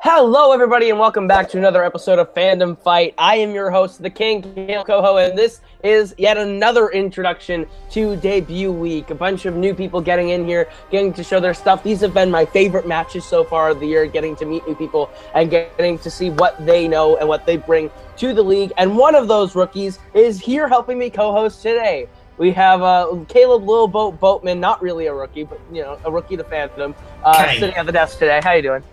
Hello, everybody, and welcome back to another episode of Fandom Fight. I am your host, the King, Coho, and this is yet another introduction to debut week. A bunch of new people getting in here, getting to show their stuff. These have been my favorite matches so far of the year, getting to meet new people and getting to see what they know and what they bring to the league. And one of those rookies is here helping me co-host today. We have Caleb Little Boat Boatman, not really a rookie, but a rookie to Fandom, sitting at the desk today. How you doing?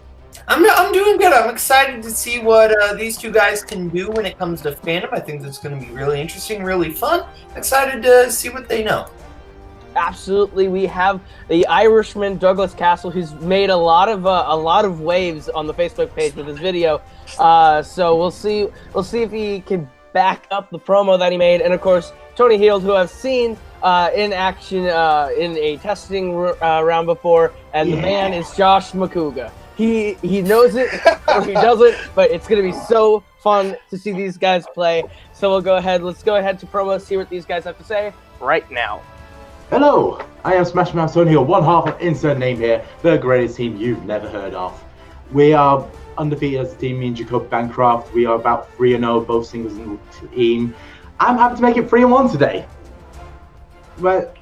I'm doing good. I'm excited to see what these two guys can do when it comes to fandom. I think this is going to be really interesting, really fun. Excited to see what they know. Absolutely, we have the Irishman Douglas Cassel, who's made a lot of waves on the Facebook page with his video. So we'll see if he can back up the promo that he made, and of course Tony Heald, who I've seen in action in a testing round before, and the man is Josh Makuga. He knows it or he doesn't, but it's going to be so fun to see these guys play. So let's go ahead to promo, see what these guys have to say right now. Hello, I am Smash Mouth Son here, one half of insert name here, the greatest team you've never heard of. We are undefeated as a team, me and Jacob Bancroft. We are about 3-0, both singles in the team. I'm happy to make it 3-1 today. But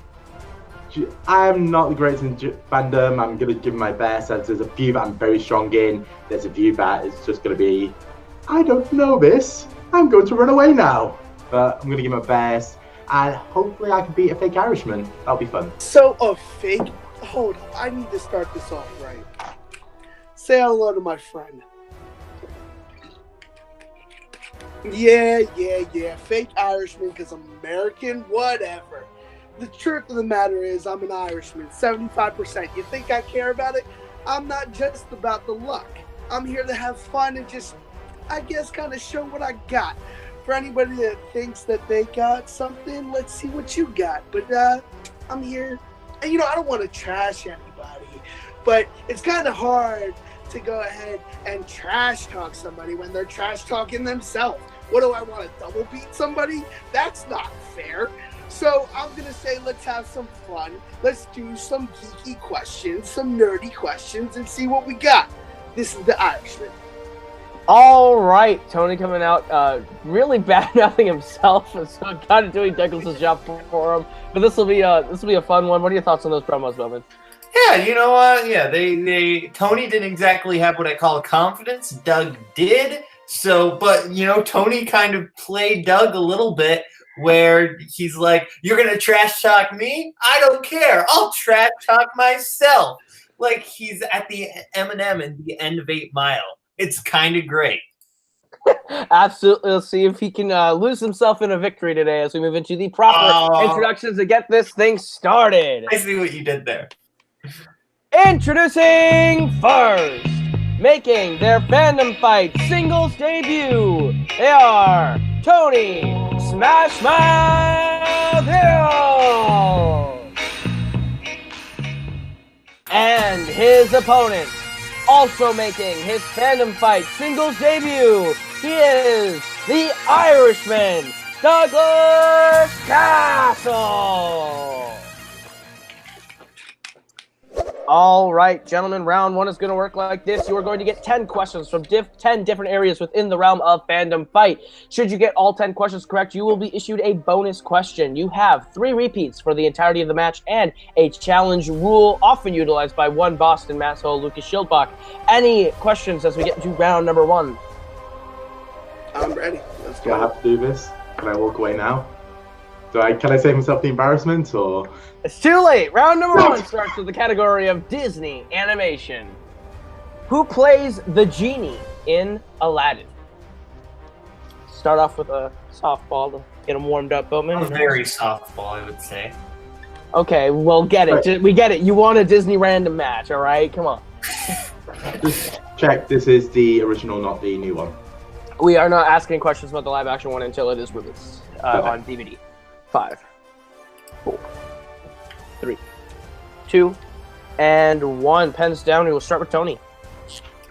I'm not the greatest in fandom. I'm going to give my best. There's a few that I'm very strong in. There's a few that it's just going to be, I don't know this. I'm going to run away now. But I'm going to give my best. And hopefully I can beat a fake Irishman. That'll be fun. So, a fake? Hold on. I need to start this off right. Say hello to my friend. Yeah. Fake Irishman because I'm American? Whatever. The truth of the matter is I'm an Irishman, 75%. You think I care about it? I'm not just about the luck. I'm here to have fun and just, I guess, kind of show what I got. For anybody that thinks that they got something, let's see what you got. But I'm here. And, I don't want to trash anybody, but it's kind of hard to go ahead and trash talk somebody when they're trash talking themselves. What do I want to double beat somebody? That's not fair. So I'm going to say let's have some fun. Let's do some geeky questions, some nerdy questions, and see what we got. This is the Irishman. All right, Tony coming out really bad-mouthing himself, so kind of doing Douglas's job for him. But this will be a fun one. What are your thoughts on those promos, Bowman? Yeah, Tony didn't exactly have what I call confidence. Doug did. So, but Tony kind of played Doug a little bit, where he's like, "You're gonna trash talk me? I don't care. I'll trash talk myself." Like he's at the Eminem in the end of 8 Mile. It's kind of great. Absolutely. Let's see if he can lose himself in a victory today as we move into the proper introductions to get this thing started. I see what you did there. Introducing first, making their Fandom Fight singles debut, they are Tony Smash Mouth Hill and his opponent, also making his Fandom Fight singles debut, he is the Irishman, Douglas Cassel. All right, gentlemen, round one is going to work like this. You are going to get 10 questions from 10 different areas within the realm of Fandom Fight. Should you get all 10 questions correct, you will be issued a bonus question. You have 3 repeats for the entirety of the match and a challenge rule often utilized by one Boston masshole, Lucas Schildbach. Any questions as we get into round number 1? I'm ready. Let's Do I go. have to do this? Can I walk away now? Can I save myself the embarrassment, or? It's too late. Round number 1 starts with the category of Disney animation. Who plays the genie in Aladdin? Start off with a softball to get them warmed up, Bowman. A very softball, I would say. Okay, well, get it. Right. We get it. You want a Disney random match, all right? Come on. Just check, this is the original, not the new one. We are not asking questions about the live-action one until it is released on DVD. 5, 4, 3, 2, and 1. Pens down. We will start with Tony.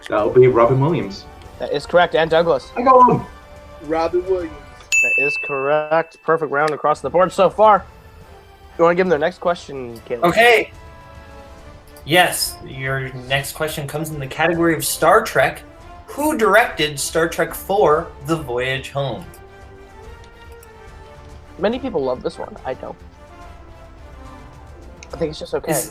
That'll be Robin Williams. That is correct. And Douglas. I go on. Robin Williams. That is correct. Perfect round across the board so far. You want to give them their next question, Caleb? Okay. Yes, your next question comes in the category of Star Trek. Who directed Star Trek IV: The Voyage Home? Many people love this one. I don't. I think it's just okay.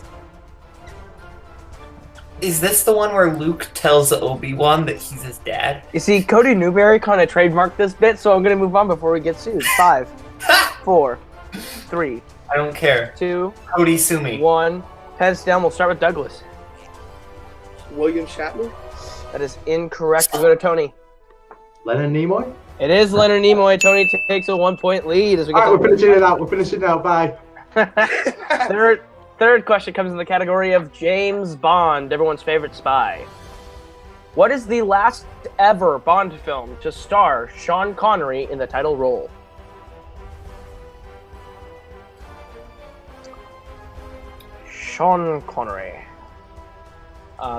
Is this the one where Luke tells Obi-Wan that he's his dad? You see, Cody Newberry kind of trademarked this bit, so I'm going to move on before we get sued. 5, 4, 3. I don't care. 2. Cody, sue me. 1. Heads down. We'll start with Douglas. William Shatner? That is incorrect. We'll go to Tony. Leonard Nimoy? It is Leonard Nimoy. Tony takes a 1-point lead as we get. All right, we're finishing it out. We're finishing it out. Bye. Third question comes in the category of James Bond, everyone's favorite spy. What is the last ever Bond film to star Sean Connery in the title role? Sean Connery.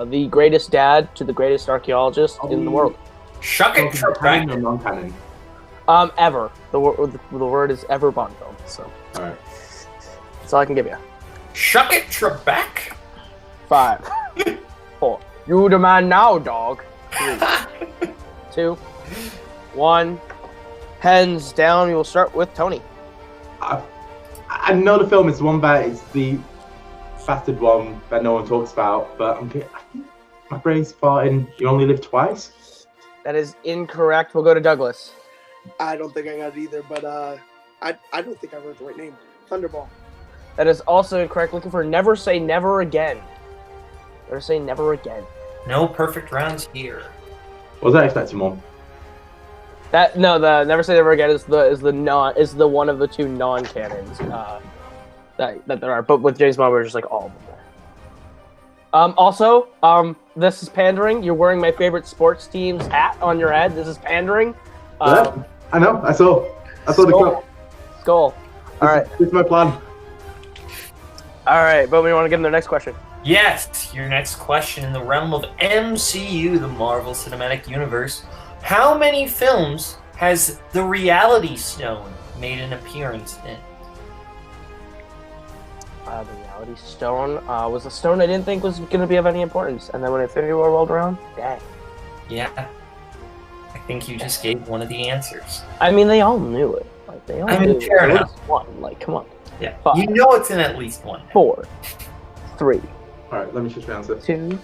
The greatest dad to the greatest archaeologist in the world. Shuck it, Trebek. Canon or non-canon? Ever. The word is ever Bond film. So All right. that's all I can give you. Shuck it, Trebek. 5, 4. You the man now, dog. 3, 2, 1. Hands down. We will start with Tony. I know the film is the one that is the battered one that no one talks about, but I think my brain's farting. You only live twice. That is incorrect. We'll go to Douglas. I don't think I got it either, but I don't think I wrote the right name. Thunderball. That is also incorrect. Looking for Never Say Never Again. Never Say Never Again. No perfect rounds here. Was I expecting more? The Never Say Never Again is the one of the two non-canons that there are. But with James Bond, we're just like all of them. Also, this is pandering. You're wearing my favorite sports team's hat on your head. This is pandering. Yeah, I know. I saw the clip. Skull. All right. This is my plan. All right, but we want to get into the next question. Yes, your next question in the realm of MCU, the Marvel Cinematic Universe. How many films has the Reality Stone made an appearance in? The Reality Stone was a stone I didn't think was going to be of any importance, and then when Infinity War rolled around, dang. Yeah, I think you just gave one of the answers. I mean, they all knew it. Like they all knew fair it. enough. One. Like, come on. Yeah, 5, you know it's in at least one. 4, 3, All right, let me just answer. 2,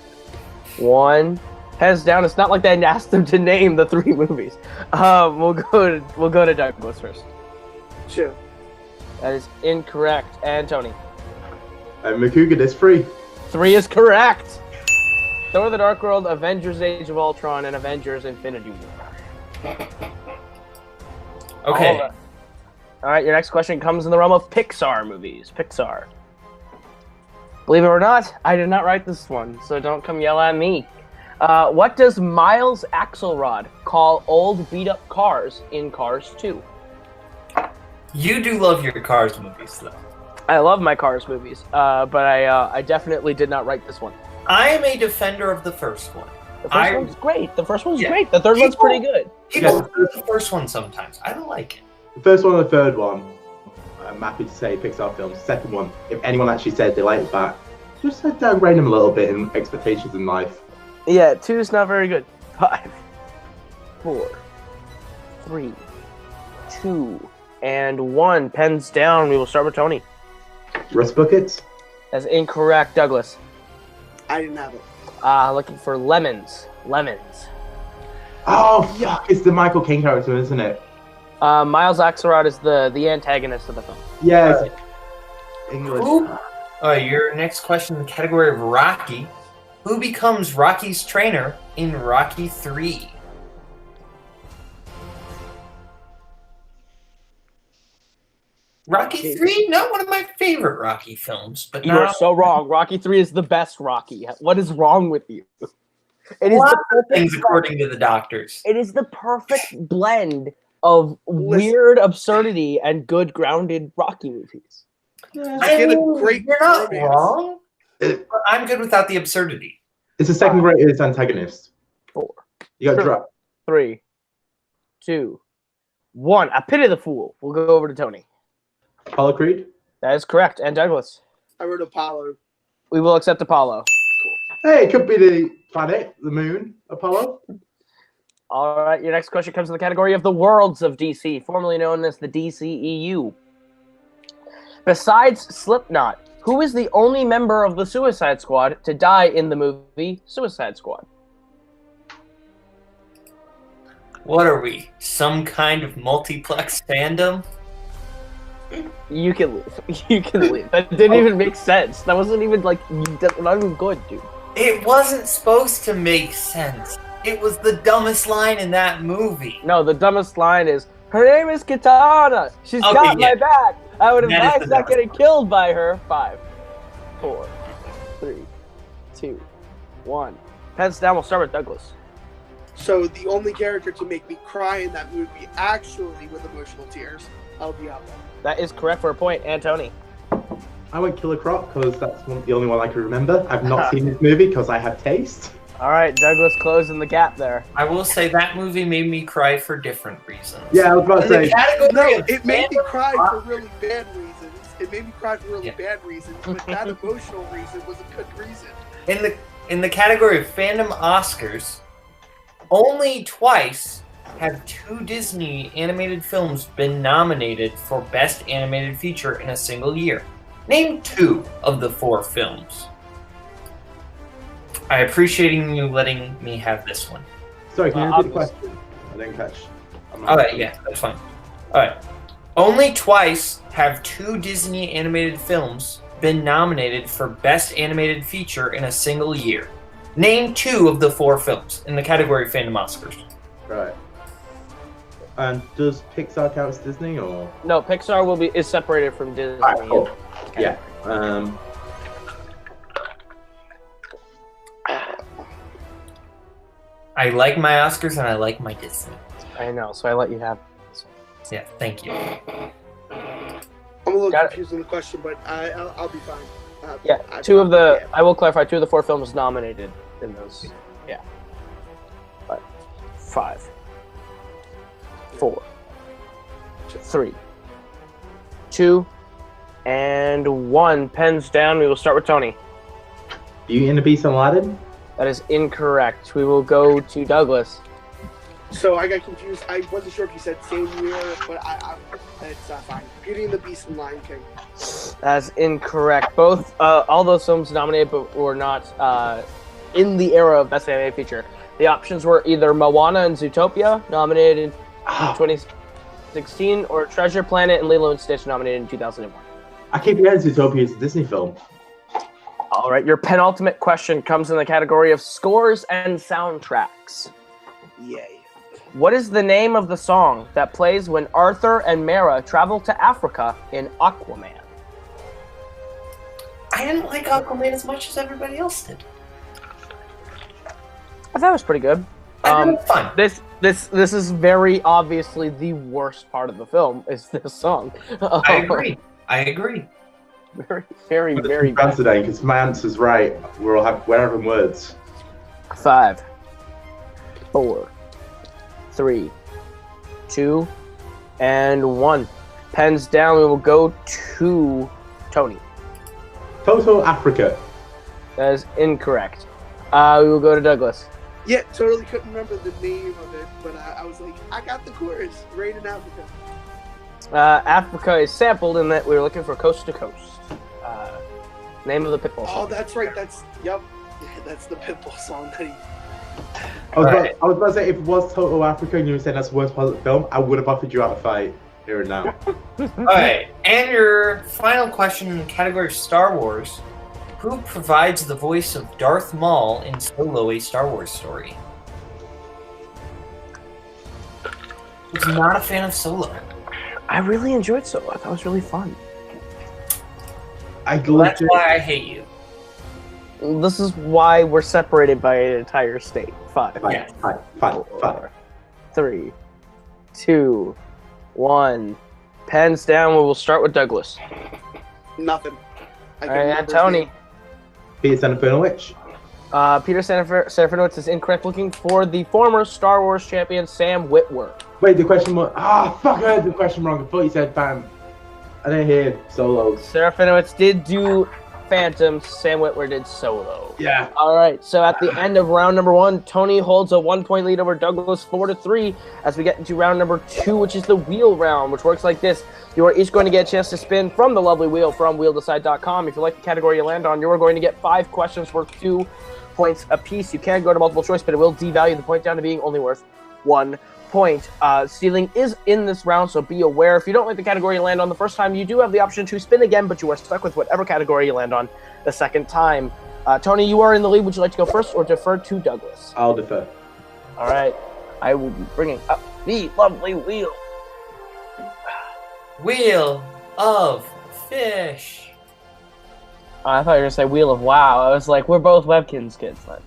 1. Heads down. It's not like they asked them to name the 3 movies. We'll go to Douglas first. 2. That is incorrect. And Tony. Makuga, this 3. 3 is correct. Thor: The Dark World, Avengers: Age of Ultron, and Avengers: Infinity War. Okay. All right, your next question comes in the realm of Pixar movies. Pixar. Believe it or not, I did not write this one, so don't come yell at me. What does Miles Axelrod call old beat-up cars in Cars 2? You do love your Cars movies, though. I love my Cars movies, but I definitely did not write this one. I am a defender of the first one. The first one's great. The first one's great. The third one's pretty good. People do the first one sometimes. I don't like it. The first one and the third one, I'm happy to say Pixar films. Second one, if anyone actually said they liked that, just downgrade them a little bit in expectations in life. Yeah, 2 is not very good. 5, 4, 3, 2, and 1. Pens down. We will start with Tony. Rust buckets? That's incorrect, Douglas. I didn't have it. Looking for lemons. Lemons. Oh, fuck, it's the Michael Caine character, isn't it? Miles Axelrod is the antagonist of the film. Yeah, English. Your next question in the category of Rocky. Who becomes Rocky's trainer in Rocky 3? Rocky 3? Not one of my favorite Rocky films, but You are so wrong. Rocky 3 is the best Rocky. What is wrong with you? It is the perfect things according to the doctors. It is the perfect blend of weird absurdity and good grounded Rocky movies. I mean, you're not wrong. But I'm good without the absurdity. It's the second greatest antagonist. 4. You got dropped. 3, 2, 1. I pity the fool. We'll go over to Tony. Apollo Creed? That is correct. And Douglas? I wrote Apollo. We will accept Apollo. Hey, it could be the planet, the moon, Apollo. All right, your next question comes in the category of the worlds of DC, formerly known as the DCEU. Besides Slipknot, who is the only member of the Suicide Squad to die in the movie Suicide Squad? What are we? Some kind of multiplex fandom? You can leave. You can leave. That didn't even make sense. That wasn't even not even good, dude. It wasn't supposed to make sense. It was the dumbest line in that movie. No, the dumbest line is, "Her name is Katana. She's got my back. I would advise not getting killed by her." 5, 4, 3, 2, 1. Pens down. We'll start with Douglas. So the only character to make me cry in that movie, actually with emotional tears, El Diablo. That is correct for a point. And Tony. I went Killer Croc because that's the only one I can remember. I've not seen this movie because I have taste. All right, Douglas closing the gap there. I will say that movie made me cry for different reasons. Yeah, I was about to say. No, it made me cry for really bad reasons. It made me cry for really bad reasons, but that emotional reason was a good reason. In the category of fandom Oscars, only twice have 2 Disney animated films been nominated for Best Animated Feature in a single year. Name 2 of the 4 films. I appreciate you letting me have this one. Sorry, can you repeat the question? I didn't catch. Alright, yeah, that's fine. Alright. Only twice have 2 Disney animated films been nominated for Best Animated Feature in a single year. Name 2 of the 4 films in the category of fandom Oscars. Right. And does Pixar count as Disney or? No, Pixar is separated from Disney. Alright, cool. Okay. Yeah. I like my Oscars and I like my Disney. I know, so I let you have this one. Yeah, thank you. I'm a little confused on the question, but I'll be fine. I will clarify, 2 of the 4 films nominated in those. Yeah. But 5, 4, 3, 2, and 1. Pens down. We will start with Tony. Beauty and the Beast and Aladdin? That is incorrect. We will go to Douglas. So I got confused. I wasn't sure if you said same year, but it's fine. Beauty and the Beast and Lion King. That's incorrect. Both, all those films nominated, but were not in the era of Best Animated Feature. The options were either Moana and Zootopia, nominated in 2016, or Treasure Planet and Lilo and Stitch, nominated in 2001. I keep forgetting Zootopia is a Disney film. All right, your penultimate question comes in the category of scores and soundtracks. Yay. What is the name of the song that plays when Arthur and Mera travel to Africa in Aquaman? I didn't like Aquaman as much as everybody else did. I thought it was pretty good. I thought it was fun. This is very obviously the worst part of the film, is this song. I agree. Very, very bad. Today, because my answer's right. We'll have wherever words. 5, 4, 3, 2, and 1. Pens down. We will go to Tony. Total Africa. That is incorrect. We will go to Douglas. Yeah, totally couldn't remember the name of it, but I was like, I got the chorus. Rain in Africa. Africa is sampled in that we were looking for Coast to Coast. Name of the Pitbull song. Oh, that's right. That's the Pitbull song that he... I was about to say, if it was Total Africa and you were saying that's the worst part of the film, I would have offered you out a fight here and now. Alright, and your final question in the category of Star Wars. Who provides the voice of Darth Maul in Solo: A Star Wars Story? I was not a fan of Solo. I really enjoyed Solo. I thought it was really fun. That's why I hate you. This is why we're separated by an entire state. 5, Yeah. 4, 3, 2, 1. Pens down. We will start with Douglas. Nothing. All right, Tony. Peter Serafinowicz. Peter Serafinowicz is incorrect. Looking for the former Star Wars champion Sam Witwer. Wait, the question was... fuck, I heard the question wrong. I thought you said Bam. I didn't hear Solo. Serafinowicz did do Phantom, Sam Witwer did Solo. Yeah. All right, so at the end of round number 1, Tony holds a 1-point lead over Douglas, 4-3, as we get into round number 2, which is the wheel round, which works like this. You are each going to get a chance to spin from the lovely wheel from wheeldecide.com. If you like the category you land on, you are going to get 5 questions worth 2 points apiece. You can go to multiple choice, but it will devalue the point down to being only worth 1 point. Stealing is in this round, so be aware. If you don't like the category you land on the first time, you do have the option to spin again, but you are stuck with whatever category you land on the second time. Tony, you are in the lead. Would you like to go first or defer to Douglas? I'll defer. All right. I will be bringing up the lovely wheel. Wheel of Fish. I thought you were going to say Wheel of Wow. I was like, we're both Webkins kids then.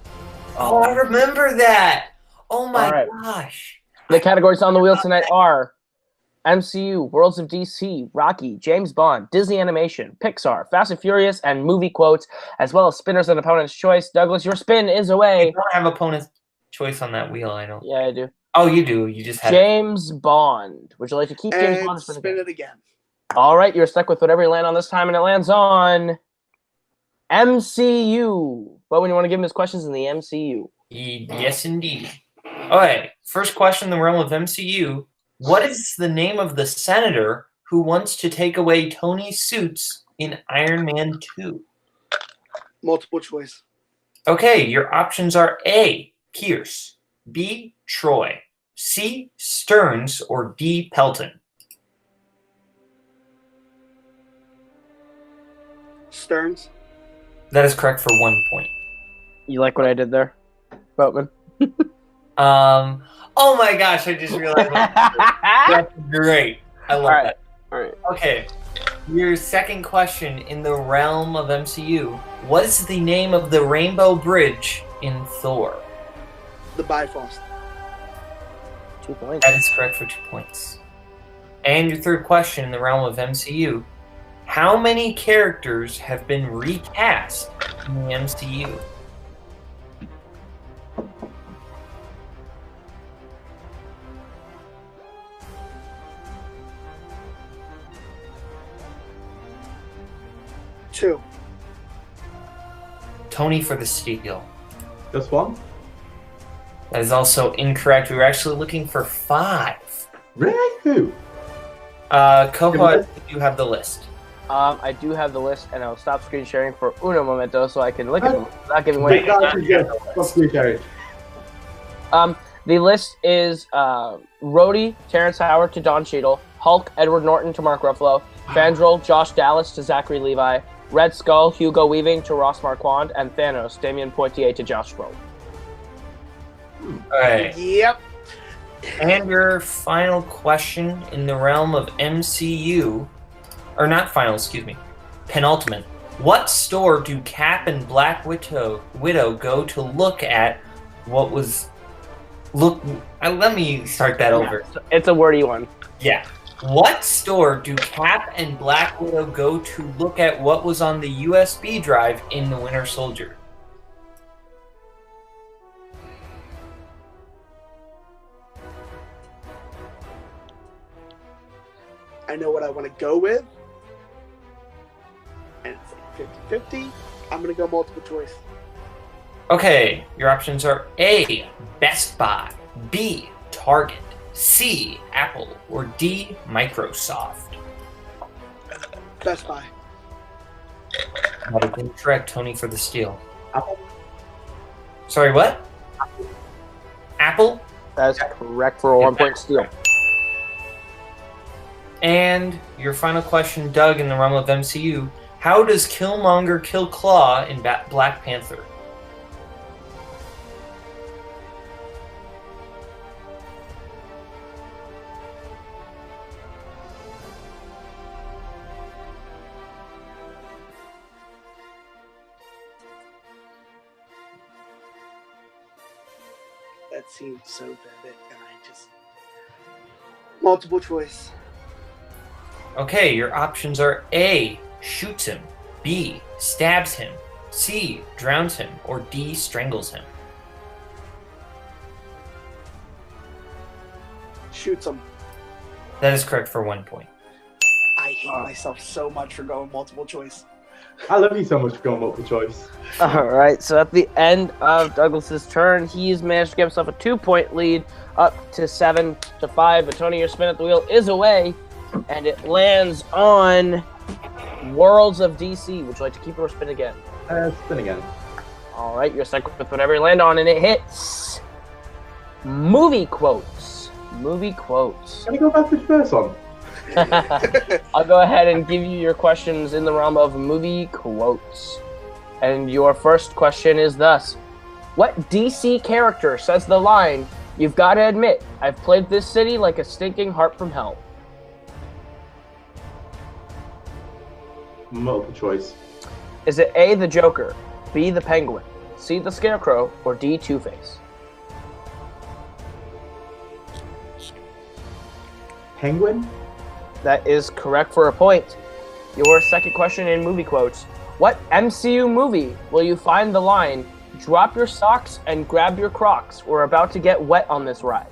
Oh, I remember that. Oh my All right. gosh. The categories on the wheel tonight are MCU, Worlds of DC, Rocky, James Bond, Disney Animation, Pixar, Fast and Furious, and movie quotes, as well as spinners and opponent's choice. Douglas, your spin is away. You don't have opponent's choice on that wheel, I don't. Yeah, I do. Oh, you do. You just have James Bond. Would you like to keep James And Bond or spin it again. All right, you're stuck with whatever you land on this time, and it lands on MCU. What would you want to give him his questions in the MCU? Yes, indeed. All right. First question in the realm of MCU. What is the name of the senator who wants to take away Tony's suits in Iron Man 2? Multiple choice. Okay, your options are A, Pierce, B, Troy, C, Stearns, or D, Pelton. Stearns. That is correct for 1 point. You like what I did there, Boatman? Oh my gosh, I just realized. That's great. I love that. All right. Okay, your second question in the realm of MCU. What is the name of the Rainbow Bridge in Thor? The Bifrost. 2 points. That is correct for 2 points. And your third question in the realm of MCU. How many characters have been recast in the MCU? Two. Tony for the steal. Just one? That is also incorrect. We were actually looking for 5. Really? Who? Koha, you have the list. I do have the list, and I'll stop screen sharing for uno momento so I can look at them without giving away. The list is Rhodey, Terrence Howard to Don Cheadle, Hulk, Edward Norton to Mark Ruffalo, Fandral, Josh Dallas to Zachary Levi, Red Skull, Hugo Weaving to Ross Marquand, and Thanos, Damien Poitier to Josh Brolin. All right. Yep. And your final question in the realm of MCU, or not final, excuse me, penultimate. What store do Cap and Black Widow go to look at what was... let me start that over. It's a wordy one. Yeah. What store do Cap and Black Widow go to look at what was on the USB drive in the Winter Soldier? I know what I want to go with. And it's like 50-50. I'm going to go multiple choice. Okay, your options are A, Best Buy, B, Target, C, Apple, or D, Microsoft. Best Buy. That is incorrect, Tony, for the steal. Apple. Sorry, what? Apple? That is correct for a 1 point steal. And your final question, Doug, in the realm of MCU. How does Killmonger kill Claw in Black Panther? That seems so vivid, and I just... Multiple choice. Okay, your options are A, shoots him, B, stabs him, C, drowns him, or D, strangles him. Shoots him. That is correct for 1 point. I hate myself so much for going multiple choice. I love you so much for going multiple choice. All right, so at the end of Douglas's turn, he's managed to give himself a 2-point lead, up to 7-5. But Tony, your spin at the wheel is away, and it lands on Worlds of DC. Would you like to keep or spin again? Spin again. All right, you're stuck with whatever you land on, and it hits movie quotes. Movie quotes. Can we go back to the first one? I'll go ahead and give you your questions in the realm of movie quotes. And your first question is thus: what DC character says the line, "You've got to admit, I've played this city like a stinking heart from hell"? Multiple choice. Is it A, the Joker, B, the Penguin, C, the Scarecrow, or D, Two-Face? Penguin? That is correct for a point. Your second question in movie quotes: what MCU movie will you find the line, "Drop your socks and grab your Crocs, we're about to get wet on this ride"?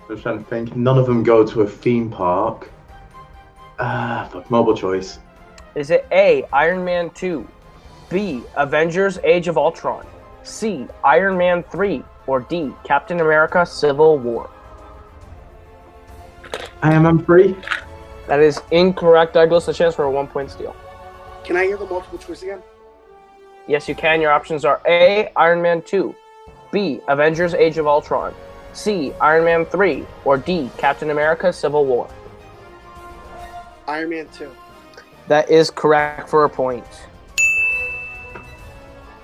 I was trying to think. None of them go to a theme park. Fuck, multiple choice. Is it A, Iron Man 2, B, Avengers Age of Ultron, C, Iron Man 3, or D, Captain America Civil War? Iron Man 3? That is incorrect, Douglas. A chance for a 1-point steal. Can I hear the multiple choice again? Yes, you can. Your options are A, Iron Man 2, B, Avengers Age of Ultron, C, Iron Man 3, or D, Captain America Civil War. Iron Man 2. That is correct for a point.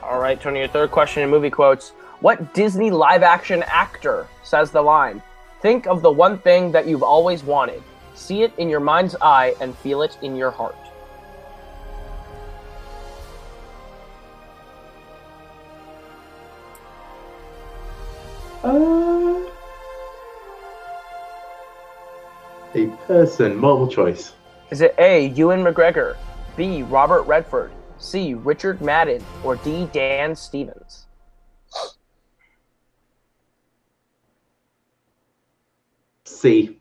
All right, Tony, your third question in movie quotes: what Disney live-action actor says the line, "Think of the one thing that you've always wanted. See it in your mind's eye and feel it in your heart"? A person. Multiple choice. Is it A, Ewan McGregor, B, Robert Redford, C, Richard Madden, or D, Dan Stevens? C.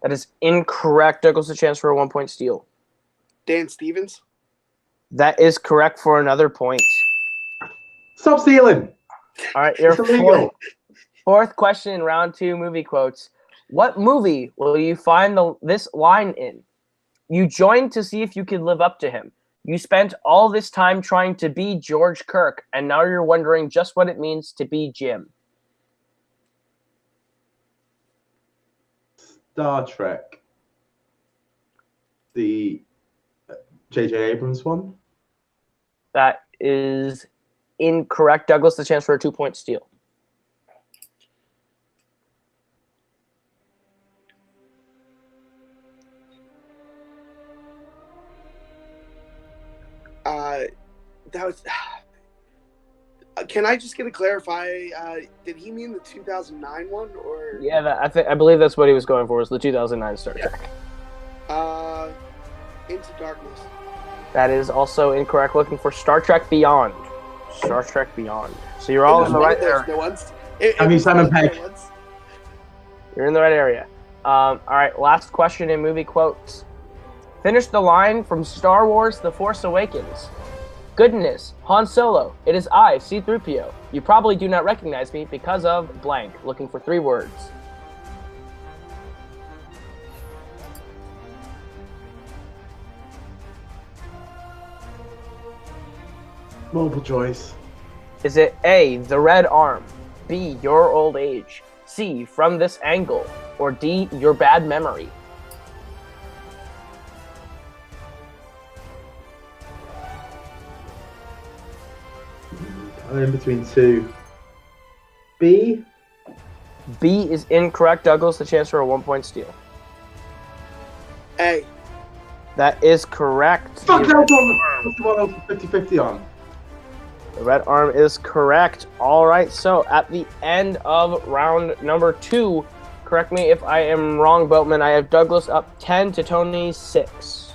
That is incorrect. Douglas, a chance for a 1-point steal. Dan Stevens. That is correct for another point. Stop stealing! All right, your It's illegal. fourth question in round 2 movie quotes. What movie will you find this line in? You joined to see if you could live up to him. You spent all this time trying to be George Kirk, and now you're wondering just what it means to be Jim. Star Trek. The J.J. Abrams one? That is incorrect. Douglas, the chance for a 2-point steal. That was. Can I just get a clarify? Did he mean the 2009 one or? Yeah, I believe that's what he was going for. Was the 2009 Star Trek? Into Darkness. That is also incorrect. Looking for Star Trek Beyond. Star Trek Beyond. So you're all in the right area. I mean, Simon Pegg. You're in the right area. All right, last question in movie quotes. Finish the line from Star Wars: The Force Awakens. Goodness, Han Solo, it is I, C-3PO. You probably do not recognize me because of blank. Looking for 3 words. Multiple choice. Is it A, the red arm, B, your old age, C, from this angle, or D, your bad memory? I'm in between 2. B? B is incorrect. Douglas, the chance for a 1-point steal. A. That is correct. Fuck, that was the one I was 50-50 on. The red arm is correct. All right, so at the end of round number 2, correct me if I am wrong, Boatman, I have Douglas up 10 to Tony 6.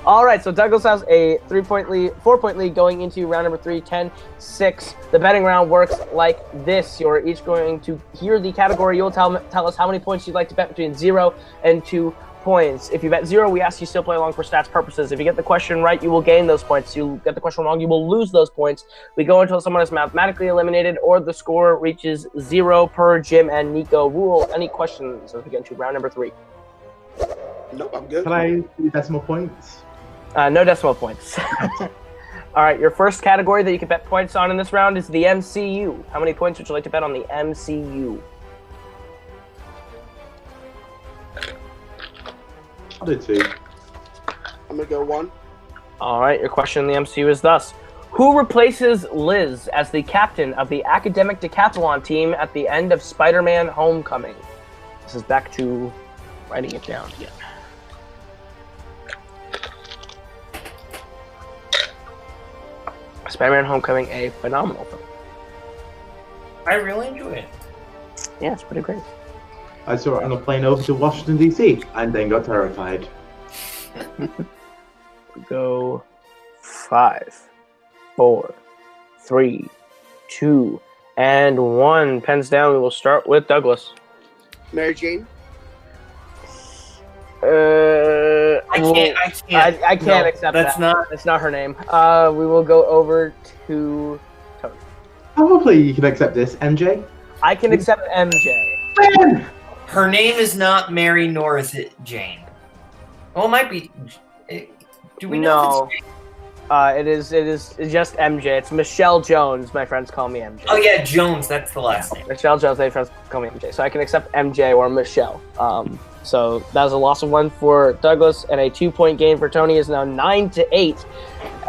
All right, so Douglas has a 3-point lead, 4-point lead going into round number 3, 10-6. The betting round works like this. You're each going to hear the category. You'll tell us how many points you'd like to bet between 0 and 2 points. If you bet 0, we ask you still play along for stats purposes. If you get the question right, you will gain those points. You get the question wrong, you will lose those points. We go until someone is mathematically eliminated or the score reaches 0 per Jim and Nico rule. Any questions as we get into round number 3? Nope, I'm good. Can I do decimal points? No decimal points. All right, your first category that you can bet points on in this round is the MCU. How many points would you like to bet on the MCU? I'll do 2. I'm gonna go 1. All right, your question in the MCU is thus. Who replaces Liz as the captain of the academic decathlon team at the end of Spider-Man Homecoming? This is back to writing it down again. Spider-Man Homecoming, a phenomenal film. I really enjoy it. Yeah, it's pretty great. I saw it on a plane over to Washington, D.C., and then got terrified. Go 5, 4, 3, 2, and 1. Pens down. We will start with Douglas. Mary Jane. I can't No, accept that's that. That's not her name. We will go over to Tony. Probably you can accept this, MJ. I can accept MJ. Man! Her name is not Mary, nor is it Jane. Well, it might be. Do we know? No. It is just MJ. It's Michelle Jones. My friends call me MJ. Oh yeah, Jones. That's the last name. Michelle Jones. My friends call me MJ. So I can accept MJ or Michelle. So that was a loss of 1 for Douglas and a 2-point gain for Tony. Is now 9-8.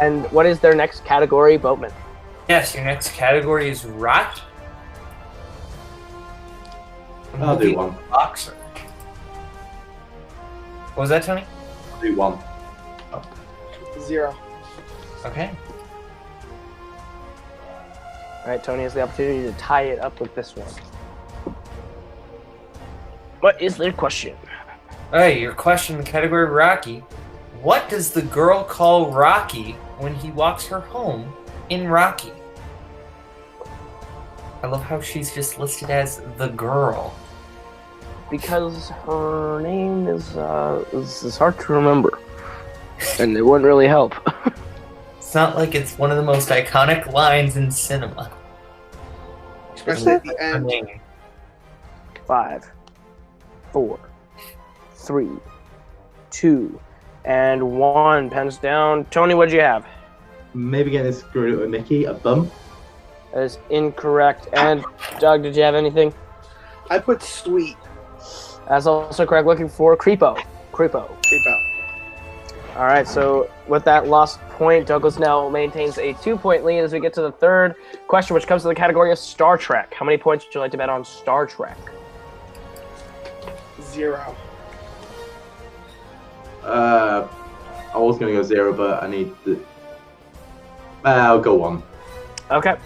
And what is their next category, Boatman? Yes, your next category is rock. I'll do 1. Boxer. What was that, Tony? I'll do 1. 0. Okay. All right, Tony has the opportunity to tie it up with this one. What is their question? Alright, your question in the category Rocky. What does the girl call Rocky when he walks her home in Rocky? I love how she's just listed as the girl. Because her name is hard to remember. And it wouldn't really help. It's not like it's one of the most iconic lines in cinema. Especially at the end. 5, 4, 3, 2, and 1. Pens down. Tony, what'd you have? Maybe getting this screwed up with Mickey. A bum. That is incorrect. And Doug, did you have anything? I put sweet. That's also correct. Looking for Creepo. Creepo. Creep out. All right, so with that lost point, Douglas now maintains a 2-point lead as we get to the third question, which comes to the category of Star Trek. How many points would you like to bet on Star Trek? 0. I was going to go 0, but I need the... I'll go 1. Okay.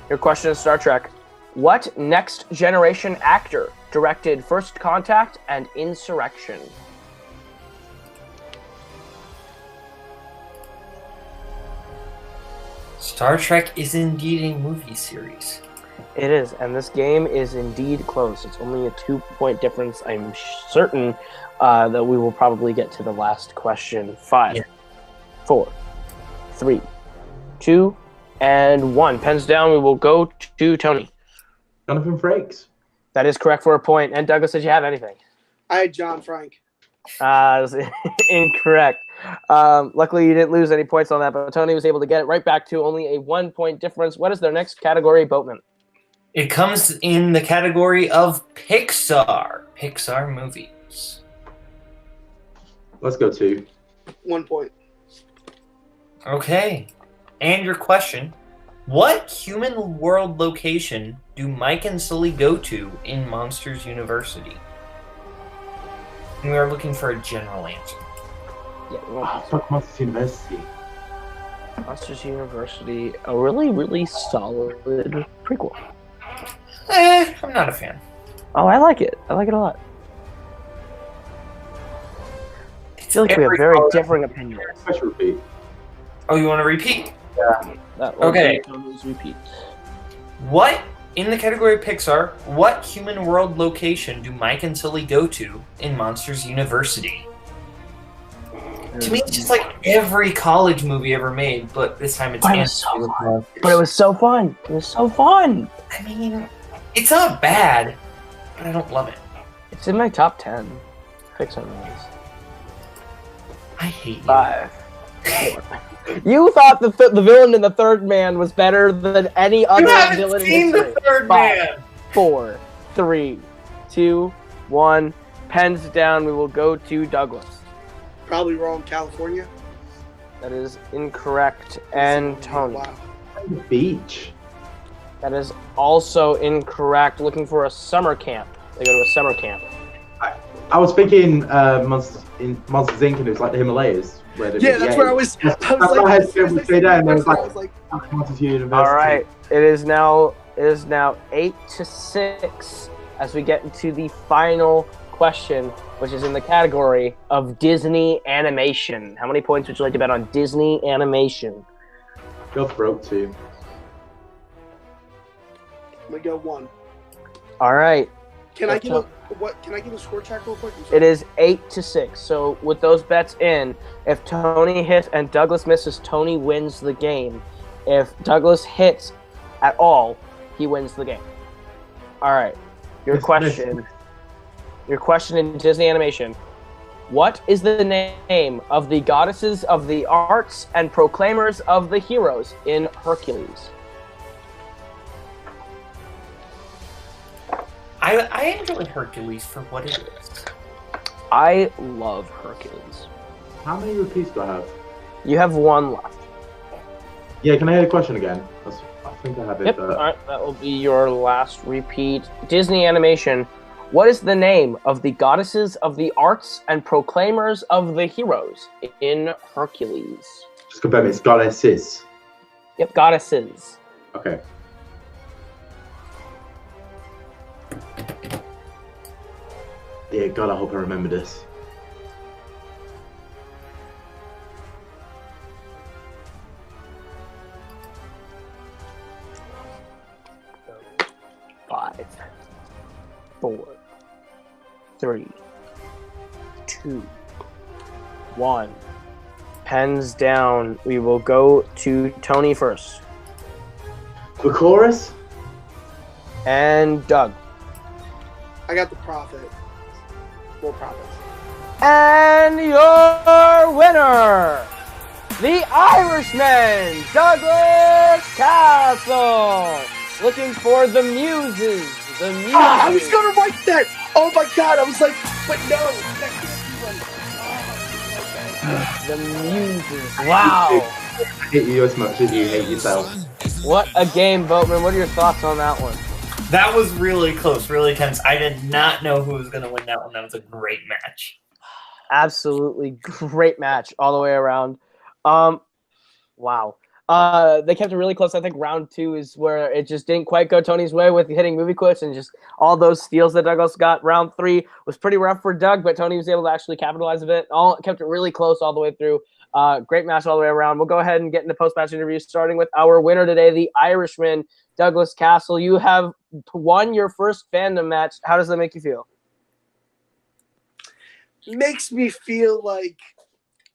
Your question is Star Trek. What next generation actor directed First Contact and Insurrection? Star Trek is indeed a movie series. It is, and this game is indeed close. It's only a 2-point difference. I'm certain that we will probably get to the last question. 5, 4, 3, 2, and 1. Pens down. We will go to Tony. Jonathan Frakes. That is correct for a point. And Douglas, did you have anything? I had John Frank. That's incorrect. Luckily, you didn't lose any points on that, but Tony was able to get it right back to only a 1-point difference. What is their next category, Boatman? It comes in the category of Pixar. Pixar movies. Let's go 2. 1 point. Okay. And your question. What human world location do Mike and Sully go to in Monsters University? And we are looking for a general answer. Yeah, Fuck Monsters University. Monsters University, a really, really solid prequel. I'm not a fan. Oh, I like it. I like it a lot. I feel like we have very differing opinions. Special repeat. Oh, you want to repeat? Yeah. That will Okay. be Tony's repeat. What In the category of Pixar, what human world location do Mike and Sully go to in Monsters University? To me, it's just like every college movie ever made, but this time it's But it was so fun. But it was so fun. It was so fun. I mean, it's not bad, but I don't love it. It's in my top 10 Pixar movies. I hate you. 5, 4. You thought the villain in The Third Man was better than any other You haven't villain in seen history. The Third 5, Man. 4, 3, 2, 1. Pens down. We will go to Douglas. Probably wrong, California. That is incorrect. And Tony. Wow. The beach. That is also incorrect. Looking for a summer camp. They go to a summer camp. I was thinking Monsters Inc. and it was like the Himalayas. Where Yeah, that's where I was. I was like, Monsters University. All right. It is now 8-6 as we get into the final question, which is in the category of Disney animation. How many points would you like to bet on Disney animation? Go broke too. I'm gonna go 1. All right. Can I give a score check real quick? It is 8-6. So with those bets in, if Tony hits and Douglas misses, Tony wins the game. If Douglas hits at all, he wins the game. All right. Your question in Disney animation. What is the name of the goddesses of the arts and proclaimers of the heroes in Hercules? I enjoy Hercules for what it is. I love Hercules. How many repeats do I have? You have 1 left. Yeah, can I hear the question again? I think I have it. Yep. All right, that will be your last repeat. Disney animation. What is the name of the goddesses of the arts and proclaimers of the heroes in Hercules? Just confirm it's goddesses. Yep, goddesses. Okay. Yeah, God, I hope I remember this. Five, 4, 3, 2, 1. Pens down. We will go to Tony first. The chorus? And Doug. I got the Prophet. More Prophets. And your winner, the Irishman, Douglas Cassel. Looking for the muses. The muses. I was gonna write that. Oh my God! I was like, but no, that can't be right. The muses. Wow. I hate you as much as you hate yourself. What a game, Boatman. What are your thoughts on that one? That was really close, really tense. I did not know who was going to win that one. That was a great match. Absolutely great match all the way around. Wow. They kept it really close. I think round 2 is where it just didn't quite go Tony's way with hitting movie quotes and just all those steals that Douglas got. Round 3 was pretty rough for Doug, but Tony was able to actually capitalize a bit. Kept it really close all the way through. Great match all the way around. We'll go ahead and get into post-match interviews, starting with our winner today, the Irishman, Douglas Cassel. You have won your first Fandom match. How does that make you feel? Makes me feel like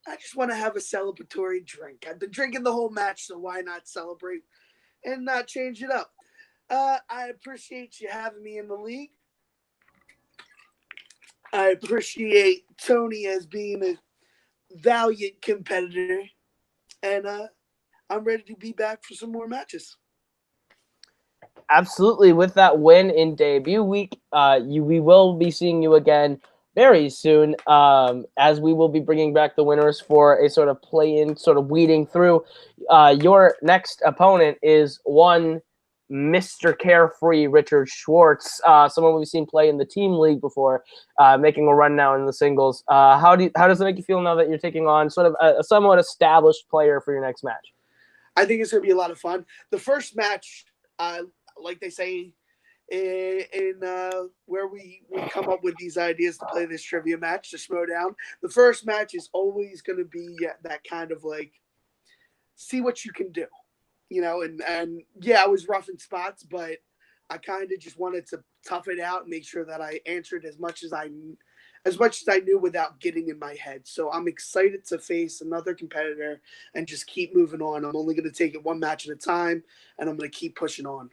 I just want to have a celebratory drink. I've been drinking the whole match, so why not celebrate and not change it up? I appreciate you having me in the league. I appreciate Tony as being a valiant competitor, and I'm ready to be back for some more matches. Absolutely. With that win in debut week, we will be seeing you again very soon, as we will be bringing back the winners for a sort of play-in, sort of weeding through. Your next opponent is one Mr. Carefree, Richard Schwartz, someone we've seen play in the team league before, making a run now in the singles. How does it make you feel now that you're taking on sort of a somewhat established player for your next match? I think it's going to be a lot of fun. The first match, like they say in where we come up with these ideas to play this trivia match, the Schmodown, the first match is always going to be that kind of like, see what you can do. You know, and yeah, I was rough in spots, but I kind of just wanted to tough it out and make sure that I answered as much as I knew without getting in my head. So I'm excited to face another competitor and just keep moving on. I'm only going to take it one match at a time, and I'm going to keep pushing on.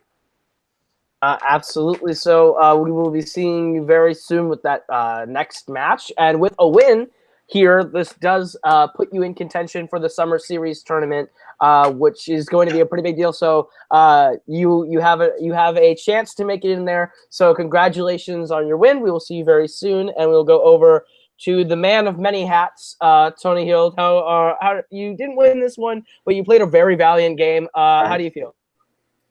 Absolutely. So we will be seeing you very soon with that next match. And with a win here, this does put you in contention for the Summer Series tournament, which is going to be a pretty big deal. So you have a chance to make it in there. So congratulations on your win. We will see you very soon, and we'll go over to the man of many hats, Tony Hill. How you didn't win this one, but you played a very valiant game. How do you feel?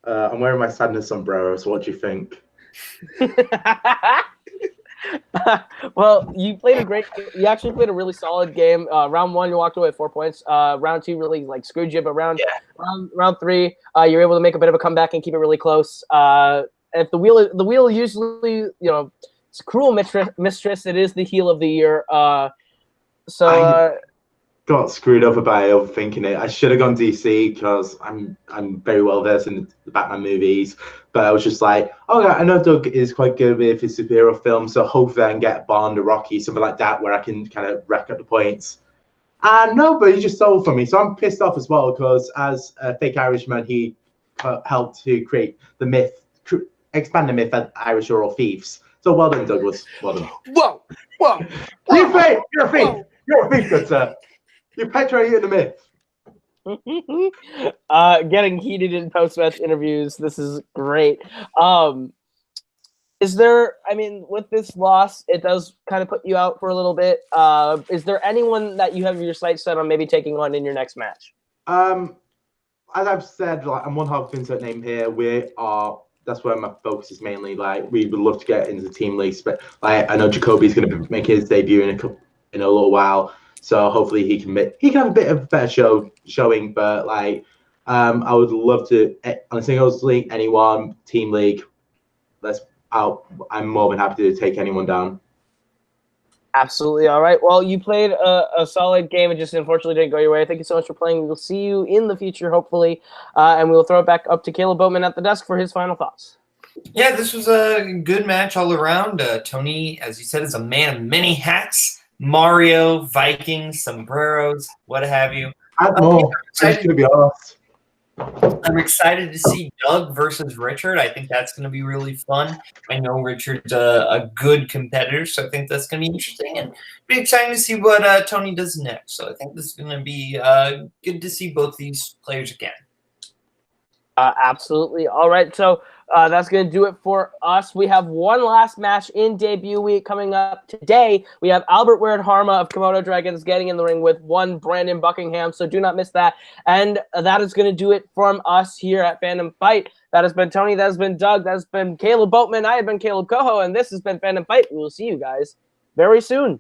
I'm wearing my sadness sombrero, so what do you think? Well, you actually played a really solid game. Round 1, you walked away with 4 points. Round 2 really screwed you, but round 3, you're able to make a bit of a comeback and keep it really close. If the wheel usually, it's a cruel mistress. It is the heel of the year. Got screwed up by overthinking it. I should have gone DC because I'm very well versed in the Batman movies, but I was just like, oh yeah, I know Doug is quite good with his superhero films, so hopefully I can get Bond or Rocky, something like that, where I can kind of rack up the points. And no, but he just stole from me, so I'm pissed off as well because as a fake Irishman, he helped to create the myth, expand the myth that Irish are all thieves. So well done, Douglas. Well done. Whoa! You're a thief. You're a thief, good sir. You're perpetuating the myth. Getting heated in post-match interviews. This is great. Is there, with this loss, it does kind of put you out for a little bit. Is there anyone that you have your sights set on maybe taking on in your next match? As I've said, I'm one half insert name here. That's where my focus is mainly. We would love to get into the team leagues, but I know Jacoby's going to make his debut in a little while. So hopefully he can have a bit of a better showing. But I would love to on a singles league, anyone team league. I'm more than happy to take anyone down. Absolutely. All right. Well, you played a solid game. It just unfortunately didn't go your way. Thank you so much for playing. We'll see you in the future, hopefully, and we'll throw it back up to Caleb Boatman at the desk for his final thoughts. Yeah, this was a good match all around. Tony, as you said, is a man of many hats. Mario, Vikings, sombreros, what have you. I'm excited to see Doug versus Richard. I think that's going to be really fun. I know Richard's a good competitor, so I think that's going to be interesting. And be exciting to see what Tony does next. So I think this is going to be good to see both these players again. Absolutely. All right, so that's going to do it for us. We have one last match in debut week coming up today. We have Albert Weird Harma of Komodo Dragons getting in the ring with one Brandon Buckingham, so do not miss that. And that is going to do it from us here at Fandom Fight. That has been Tony, that has been Doug, that has been Caleb Boatman, I have been Caleb Coho, and this has been Fandom Fight. We will see you guys very soon.